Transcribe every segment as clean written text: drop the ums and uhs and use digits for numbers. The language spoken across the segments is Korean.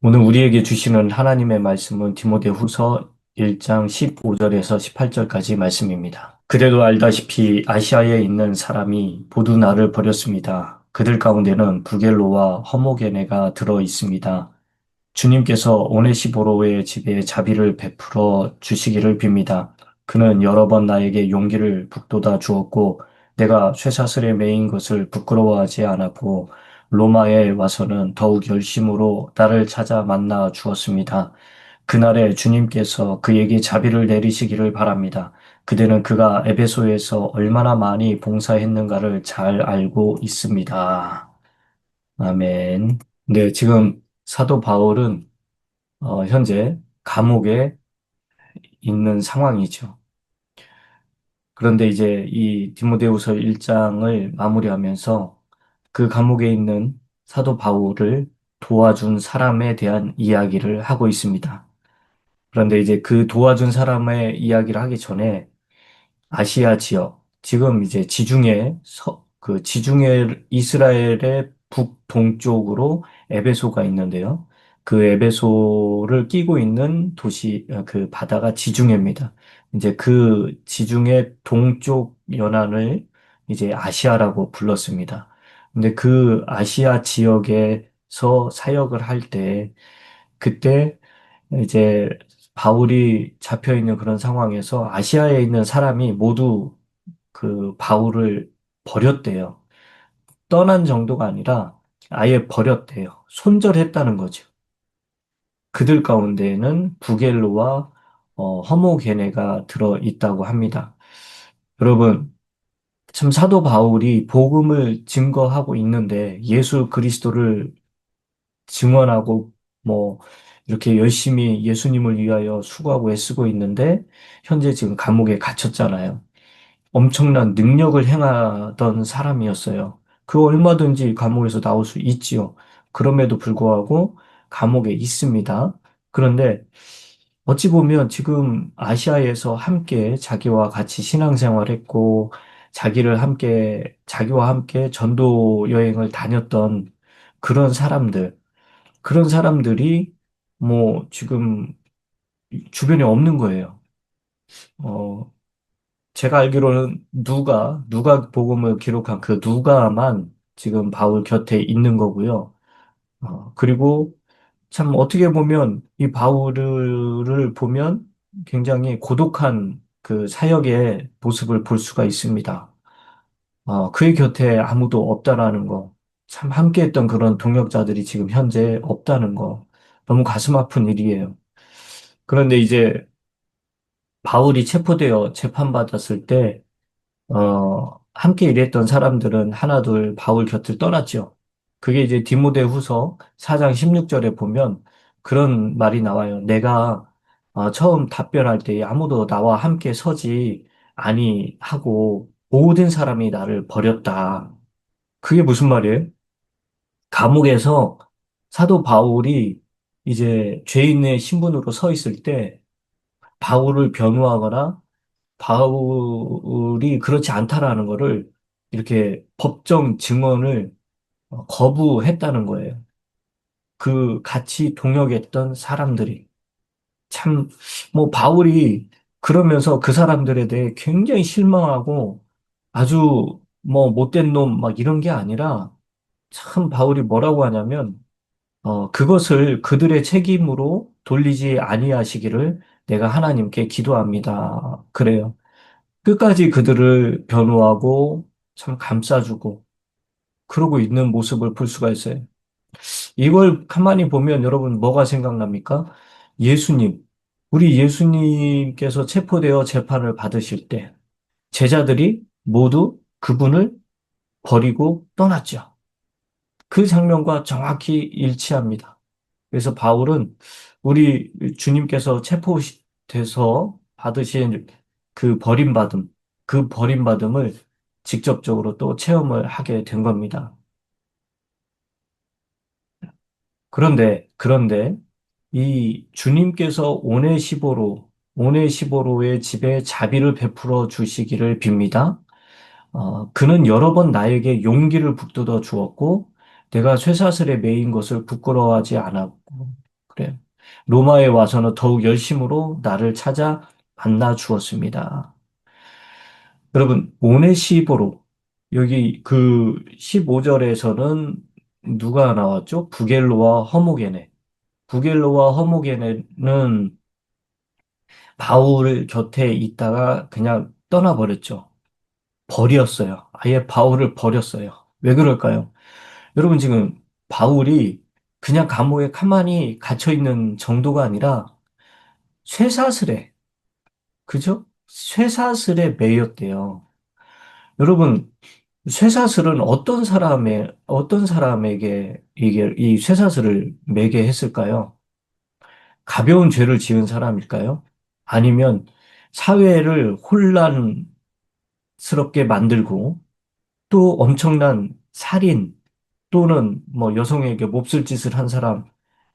오늘 우리에게 주시는 하나님의 말씀은 디모데후서 1장 15절에서 18절까지 말씀입니다. 그대도 알다시피 아시아에 있는 사람이 모두 나를 버렸습니다. 그들 가운데는 부겔로와 허모게네가 들어 있습니다. 주님께서 오네시보로의 집에 자비를 베풀어 주시기를 빕니다. 그는 여러 번 나에게 용기를 북돋아 주었고, 내가 쇠사슬에 매인 것을 부끄러워하지 않았고, 로마에 와서는 더욱 열심으로 나를 찾아 만나 주었습니다. 그날에 주님께서 그에게 자비를 내리시기를 바랍니다. 그대는 그가 에베소에서 얼마나 많이 봉사했는가를 잘 알고 있습니다. 아멘. 네, 지금 사도 바울은 현재 감옥에 있는 상황이죠. 그런데 이제 이 디모데후서 1장을 마무리하면서 그 감옥에 있는 사도 바울을 도와준 사람에 대한 이야기를 하고 있습니다. 그런데 이제 그 도와준 사람의 이야기를 하기 전에 아시아 지역, 지금 이제 지중해 이스라엘의 북동쪽으로 에베소가 있는데요. 그 에베소를 끼고 있는 그 바다가 지중해입니다. 이제 그 지중해 동쪽 연안을 이제 아시아라고 불렀습니다. 근데 그 아시아 지역에서 사역을 할 때, 그때 이제 바울이 잡혀 있는 그런 상황에서 아시아에 있는 사람이 모두 그 바울을 버렸대요. 떠난 정도가 아니라 아예 버렸대요. 손절했다는 거죠. 그들 가운데에는 부겔로와 허모게네가 들어 있다고 합니다. 여러분, 참 사도 바울이 복음을 증거하고 있는데 예수 그리스도를 증언하고 뭐 이렇게 열심히 예수님을 위하여 수고하고 애쓰고 있는데 현재 지금 감옥에 갇혔잖아요. 엄청난 능력을 행하던 사람이었어요. 그 얼마든지 감옥에서 나올 수 있지요. 그럼에도 불구하고 감옥에 있습니다. 그런데 어찌 보면 지금 아시아에서 함께 자기와 같이 신앙생활했고 자기와 함께 전도 여행을 다녔던 그런 사람들, 그런 사람들이 뭐 지금 주변에 없는 거예요. 어, 제가 알기로는 누가 복음을 기록한 그 누가만 지금 바울 곁에 있는 거고요. 그리고 참 어떻게 보면 이 바울을 보면 굉장히 고독한 그 사역의 모습을 볼 수가 있습니다. 그의 곁에 아무도 없다라는 거, 참 함께했던 그런 동역자들이 지금 현재 없다는 거, 너무 가슴 아픈 일이에요. 그런데 이제 바울이 체포되어 재판받았을 때, 함께 일했던 사람들은 하나둘 바울 곁을 떠났죠. 그게 이제 디모데 후서 4장 16절에 보면 그런 말이 나와요. 내가 처음 답변할 때 아무도 나와 함께 서지 아니하고 모든 사람이 나를 버렸다. 그게 무슨 말이에요? 감옥에서 사도 바울이 이제 죄인의 신분으로 서 있을 때 바울을 변호하거나 바울이 그렇지 않다라는 거를 이렇게 법정 증언을 거부했다는 거예요. 그 같이 동역했던 사람들이. 참, 뭐, 바울이 그러면서 그 사람들에 대해 굉장히 실망하고 아주 뭐, 못된 놈 막 이런 게 아니라 참 바울이 뭐라고 하냐면, 그것을 그들의 책임으로 돌리지 아니하시기를 내가 하나님께 기도합니다. 그래요. 끝까지 그들을 변호하고 참 감싸주고 그러고 있는 모습을 볼 수가 있어요. 이걸 가만히 보면 여러분 뭐가 생각납니까? 예수님. 우리 예수님께서 체포되어 재판을 받으실 때 제자들이 모두 그분을 버리고 떠났죠. 그 장면과 정확히 일치합니다. 그래서 바울은 우리 주님께서 체포돼서 받으신 그 버림받음, 그 버림받음을 직접적으로 또 체험을 하게 된 겁니다. 그런데 이 주님께서 오네시보로의 집에 자비를 베풀어 주시기를 빕니다. 그는 여러 번 나에게 용기를 북돋아 주었고, 내가 쇠사슬에 매인 것을 부끄러워하지 않았고, 그래요. 로마에 와서는 더욱 열심으로 나를 찾아 만나 주었습니다. 여러분, 오네시보로, 여기 그 15절에서는 누가 나왔죠? 부겔로와 허모게네. 부겔로와 허모게네는 바울 곁에 있다가 그냥 떠나버렸죠. 버렸어요. 아예 바울을 버렸어요. 왜 그럴까요? 여러분 지금 바울이 그냥 감옥에 가만히 갇혀 있는 정도가 아니라 쇠사슬에, 그죠? 쇠사슬에 매였대요. 여러분, 쇠사슬은 어떤 사람에게 이게, 이 쇠사슬을 매게 했을까요? 가벼운 죄를 지은 사람일까요? 아니면 사회를 혼란스럽게 만들고 또 엄청난 살인 또는 뭐 여성에게 몹쓸 짓을 한 사람,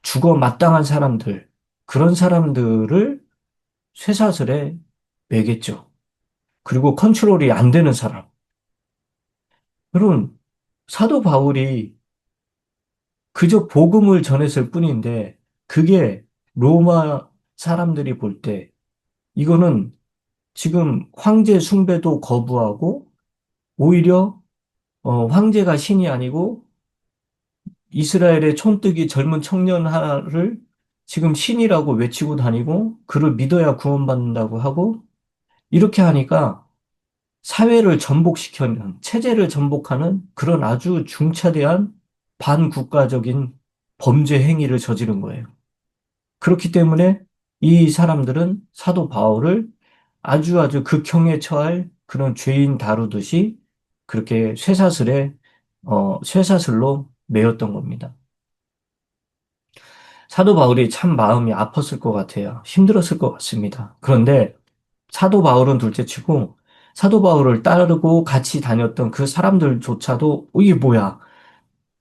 죽어 마땅한 사람들, 그런 사람들을 쇠사슬에 매겠죠. 그리고 컨트롤이 안 되는 사람. 여러분, 사도 바울이 그저 복음을 전했을 뿐인데 그게 로마 사람들이 볼 때 이거는 지금 황제 숭배도 거부하고 오히려 황제가 신이 아니고 이스라엘의 촌뜨기 젊은 청년 하나를 지금 신이라고 외치고 다니고 그를 믿어야 구원받는다고 하고 이렇게 하니까 사회를 전복시키는 체제를 전복하는 그런 아주 중차대한 반국가적인 범죄 행위를 저지른 거예요. 그렇기 때문에 이 사람들은 사도 바울을 아주 극형에 처할 그런 죄인 다루듯이 그렇게 쇠사슬로 매였던 겁니다. 사도 바울이 참 마음이 아팠을 것 같아요. 힘들었을 것 같습니다. 그런데 사도 바울은 둘째치고 사도 바울을 따르고 같이 다녔던 그 사람들조차도 이게 뭐야?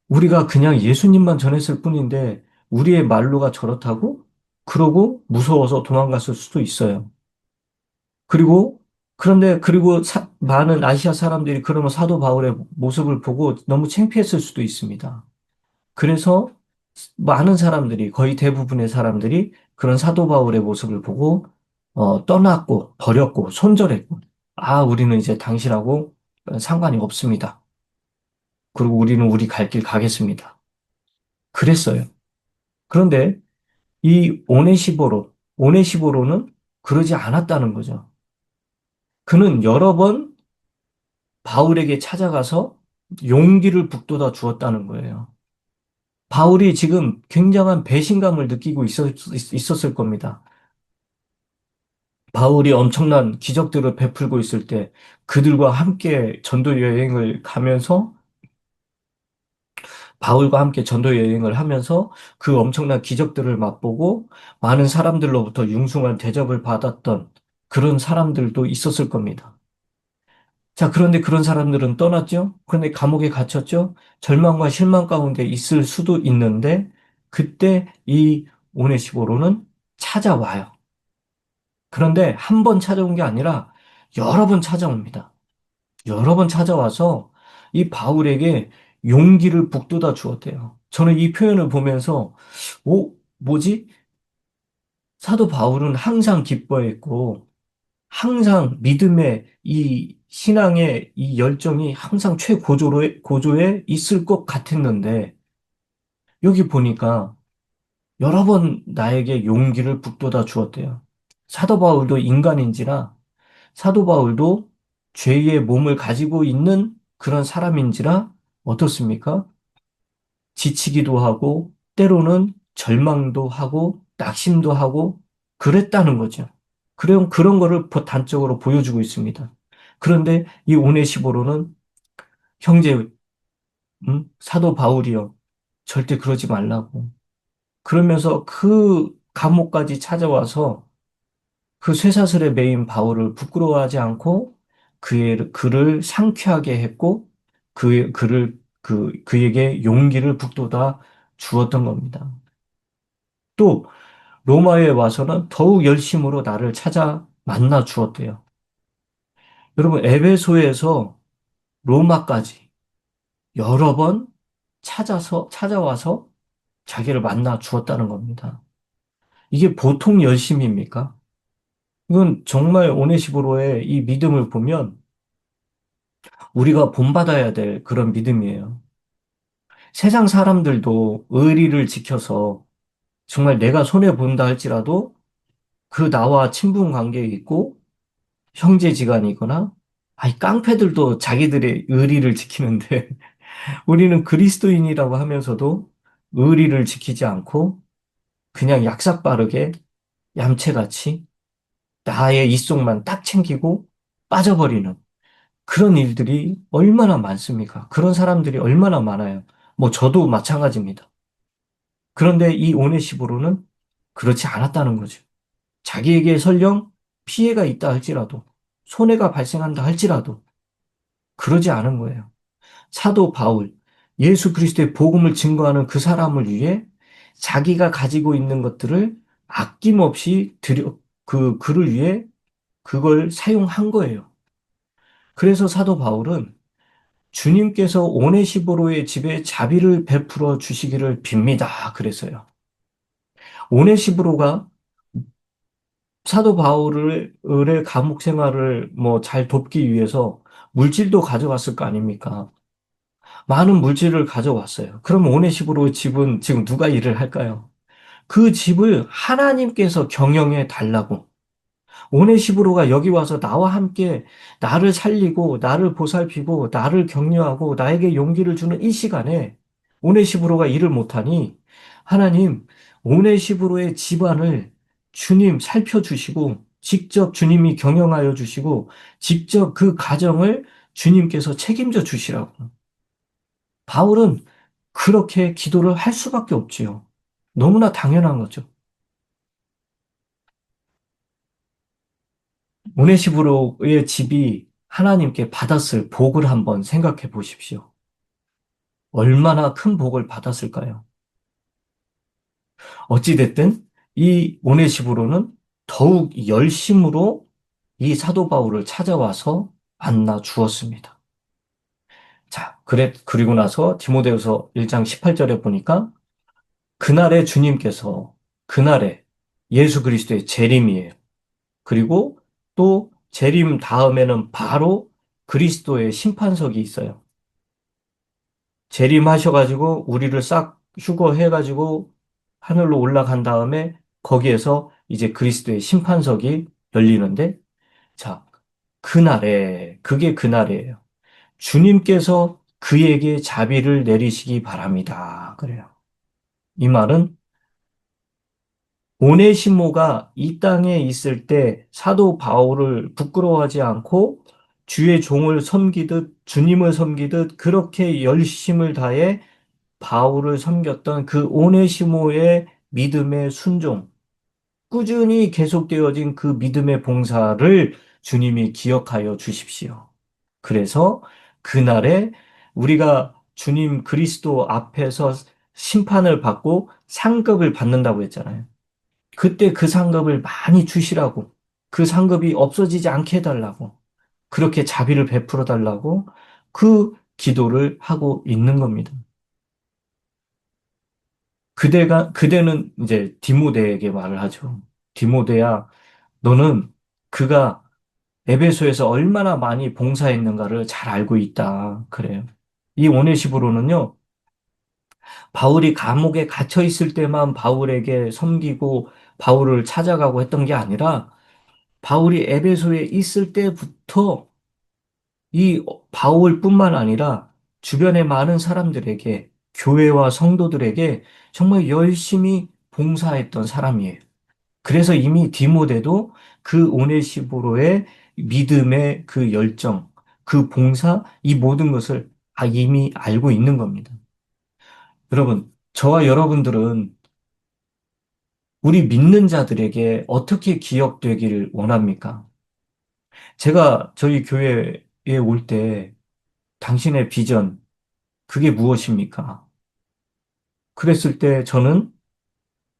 우리가 그냥 예수님만 전했을 뿐인데 우리의 말로가 저렇다고? 그러고 무서워서 도망갔을 수도 있어요. 그리고 그리고 많은 아시아 사람들이 그러면 사도 바울의 모습을 보고 너무 창피했을 수도 있습니다. 그래서 많은 사람들이 거의 대부분의 사람들이 그런 사도 바울의 모습을 보고 떠났고 버렸고 손절했고 아 우리는 이제 당신하고 상관이 없습니다. 그리고 우리는 우리 갈 길 가겠습니다. 그랬어요. 그런데 이 오네시보로는 그러지 않았다는 거죠. 그는 여러 번 바울에게 찾아가서 용기를 북돋아 주었다는 거예요. 바울이 지금 굉장한 배신감을 느끼고 있었을 겁니다. 바울이 엄청난 기적들을 베풀고 있을 때 그들과 함께 전도 여행을 가면서 바울과 함께 전도 여행을 하면서 그 엄청난 기적들을 맛보고 많은 사람들로부터 융숭한 대접을 받았던 그런 사람들도 있었을 겁니다. 자, 그런데 그런 사람들은 떠났죠? 그런데 감옥에 갇혔죠? 절망과 실망 가운데 있을 수도 있는데 그때 이 오네시보로는 찾아와요. 그런데 한 번 찾아온 게 아니라 여러 번 찾아옵니다. 여러 번 찾아와서 이 바울에게 용기를 북돋아 주었대요. 저는 이 표현을 보면서, 뭐지? 사도 바울은 항상 기뻐했고, 항상 믿음의 이 신앙의 이 열정이 항상 고조에 있을 것 같았는데, 여기 보니까 여러 번 나에게 용기를 북돋아 주었대요. 사도 바울도 인간인지라 사도 바울도 죄의 몸을 가지고 있는 그런 사람인지라 어떻습니까? 지치기도 하고 때로는 절망도 하고 낙심도 하고 그랬다는 거죠. 그런 거를 단적으로 보여주고 있습니다. 그런데 이 오네시보로는 형제, 사도 바울이여 절대 그러지 말라고. 그러면서 그 감옥까지 찾아와서 그 쇠사슬에 매인 바울을 부끄러워하지 않고 그를 상쾌하게 했고 그에게 용기를 북돋아 주었던 겁니다. 또 로마에 와서는 더욱 열심으로 나를 찾아 만나 주었대요. 여러분 에베소에서 로마까지 여러 번 찾아와서 자기를 만나 주었다는 겁니다. 이게 보통 열심입니까? 이건 정말 오네시보로의 이 믿음을 보면 우리가 본받아야 될 그런 믿음이에요. 세상 사람들도 의리를 지켜서 정말 내가 손해본다 할지라도 그 나와 친분 관계에 있고 형제지간이거나 아니 깡패들도 자기들의 의리를 지키는데 우리는 그리스도인이라고 하면서도 의리를 지키지 않고 그냥 약삭 빠르게 얌체같이 나의 이속만 딱 챙기고 빠져버리는 그런 일들이 얼마나 많습니까? 그런 사람들이 얼마나 많아요. 뭐 저도 마찬가지입니다. 그런데 이 오네시보로는 그렇지 않았다는 거죠. 자기에게 설령 피해가 있다 할지라도 손해가 발생한다 할지라도 그러지 않은 거예요. 사도 바울, 예수 그리스도의 복음을 증거하는 그 사람을 위해 자기가 가지고 있는 것들을 아낌없이 그를 위해 그걸 사용한 거예요. 그래서 사도 바울은 주님께서 오네시보로의 집에 자비를 베풀어 주시기를 빕니다. 그랬어요. 오네시보로가 사도 바울의 감옥 생활을 뭐 잘 돕기 위해서 물질도 가져갔을 거 아닙니까? 많은 물질을 가져왔어요. 그럼 오네시보로 집은 지금 누가 일을 할까요? 그 집을 하나님께서 경영해 달라고. 오네시브로가 여기 와서 나와 함께 나를 살리고 나를 보살피고 나를 격려하고 나에게 용기를 주는 이 시간에 오네시브로가 일을 못하니 하나님 오네시브로의 집안을 주님 살펴주시고 직접 주님이 경영하여 주시고 직접 그 가정을 주님께서 책임져 주시라고. 바울은 그렇게 기도를 할 수밖에 없지요. 너무나 당연한 거죠. 오네시브로의 집이 하나님께 받았을 복을 한번 생각해 보십시오. 얼마나 큰 복을 받았을까요? 어찌됐든 이 오네시브로는 더욱 열심으로 이 사도 바울을 찾아와서 만나 주었습니다. 자, 그리고 나서 디모데후서 1장 18절에 보니까 그날의 주님께서 그날의 예수 그리스도의 재림이에요. 그리고 또 재림 다음에는 바로 그리스도의 심판석이 있어요. 재림하셔가지고 우리를 싹 휴거해가지고 하늘로 올라간 다음에 거기에서 이제 그리스도의 심판석이 열리는데 자, 그날에 그게 그날이에요. 주님께서 그에게 자비를 내리시기 바랍니다. 그래요. 이 말은 오네시모가 이 땅에 있을 때 사도 바울을 부끄러워하지 않고 주의 종을 섬기듯 주님을 섬기듯 그렇게 열심을 다해 바울을 섬겼던 그 오네시모의 믿음의 순종, 꾸준히 계속되어진 그 믿음의 봉사를 주님이 기억하여 주십시오. 그래서 그날에 우리가 주님 그리스도 앞에서 심판을 받고 상급을 받는다고 했잖아요. 그때 그 상급을 많이 주시라고, 그 상급이 없어지지 않게 해달라고, 그렇게 자비를 베풀어 달라고 그 기도를 하고 있는 겁니다. 그대는 이제 디모데에게 말을 하죠. 디모데야, 너는 그가 에베소에서 얼마나 많이 봉사했는가를 잘 알고 있다. 그래요. 이 오네시보로는요, 바울이 감옥에 갇혀 있을 때만 바울에게 섬기고 바울을 찾아가고 했던 게 아니라 바울이 에베소에 있을 때부터 이 바울뿐만 아니라 주변의 많은 사람들에게 교회와 성도들에게 정말 열심히 봉사했던 사람이에요. 그래서 이미 디모데도 그 오네시보로의 믿음의 그 열정, 그 봉사, 이 모든 것을 다 이미 알고 있는 겁니다. 여러분, 저와 여러분들은 우리 믿는 자들에게 어떻게 기억되기를 원합니까? 제가 저희 교회에 올 때 당신의 비전, 그게 무엇입니까? 그랬을 때 저는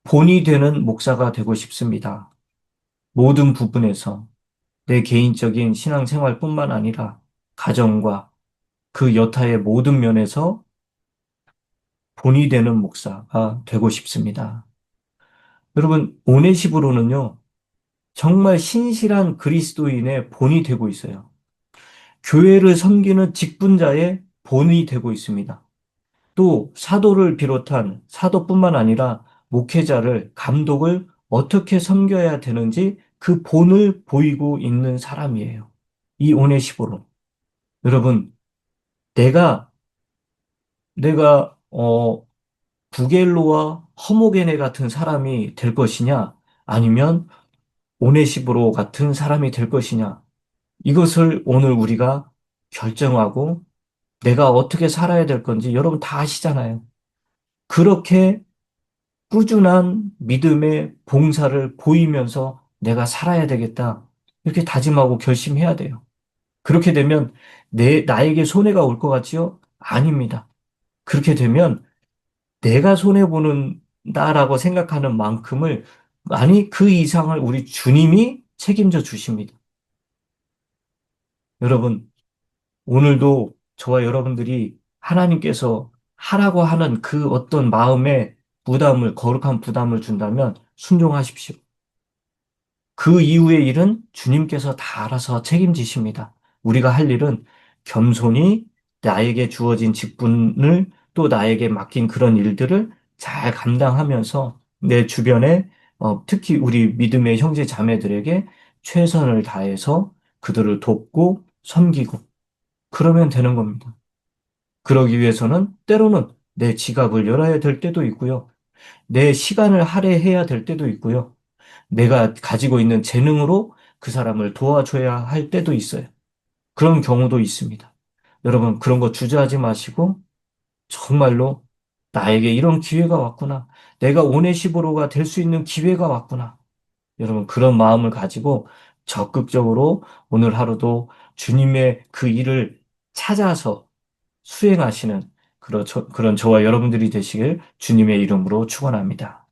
본이 되는 목사가 되고 싶습니다. 모든 부분에서 내 개인적인 신앙생활뿐만 아니라 가정과 그 여타의 모든 면에서 본이 되는 목사가 되고 싶습니다. 여러분, 오네시브로는요, 정말 신실한 그리스도인의 본이 되고 있어요. 교회를 섬기는 직분자의 본이 되고 있습니다. 또 사도를 비롯한 사도뿐만 아니라 목회자를, 감독을 어떻게 섬겨야 되는지 그 본을 보이고 있는 사람이에요. 이 오네시보로. 여러분, 내가, 내가 부겔로와 허모게네 같은 사람이 될 것이냐, 아니면 오네시보로 같은 사람이 될 것이냐, 이것을 오늘 우리가 결정하고 내가 어떻게 살아야 될 건지 여러분 다 아시잖아요. 그렇게 꾸준한 믿음의 봉사를 보이면서 내가 살아야 되겠다. 이렇게 다짐하고 결심해야 돼요. 그렇게 되면 나에게 손해가 올 것 같지요? 아닙니다. 그렇게 되면 내가 손해보는다라고 생각하는 만큼을, 아니, 그 이상을 우리 주님이 책임져 주십니다. 여러분, 오늘도 저와 여러분들이 하나님께서 하라고 하는 그 어떤 마음의 부담을, 거룩한 부담을 준다면 순종하십시오. 그 이후의 일은 주님께서 다 알아서 책임지십니다. 우리가 할 일은 겸손히 나에게 주어진 직분을, 또 나에게 맡긴 그런 일들을 잘 감당하면서 내 주변에 특히 우리 믿음의 형제 자매들에게 최선을 다해서 그들을 돕고 섬기고 그러면 되는 겁니다. 그러기 위해서는 때로는 내 지갑을 열어야 될 때도 있고요. 내 시간을 할애해야 될 때도 있고요. 내가 가지고 있는 재능으로 그 사람을 도와줘야 할 때도 있어요. 그런 경우도 있습니다. 여러분, 그런 거 주저하지 마시고, 정말로 나에게 이런 기회가 왔구나. 내가 오네시보로가 될 수 있는 기회가 왔구나. 여러분, 그런 마음을 가지고 적극적으로 오늘 하루도 주님의 그 일을 찾아서 수행하시는 그런 저와 여러분들이 되시길 주님의 이름으로 축원합니다.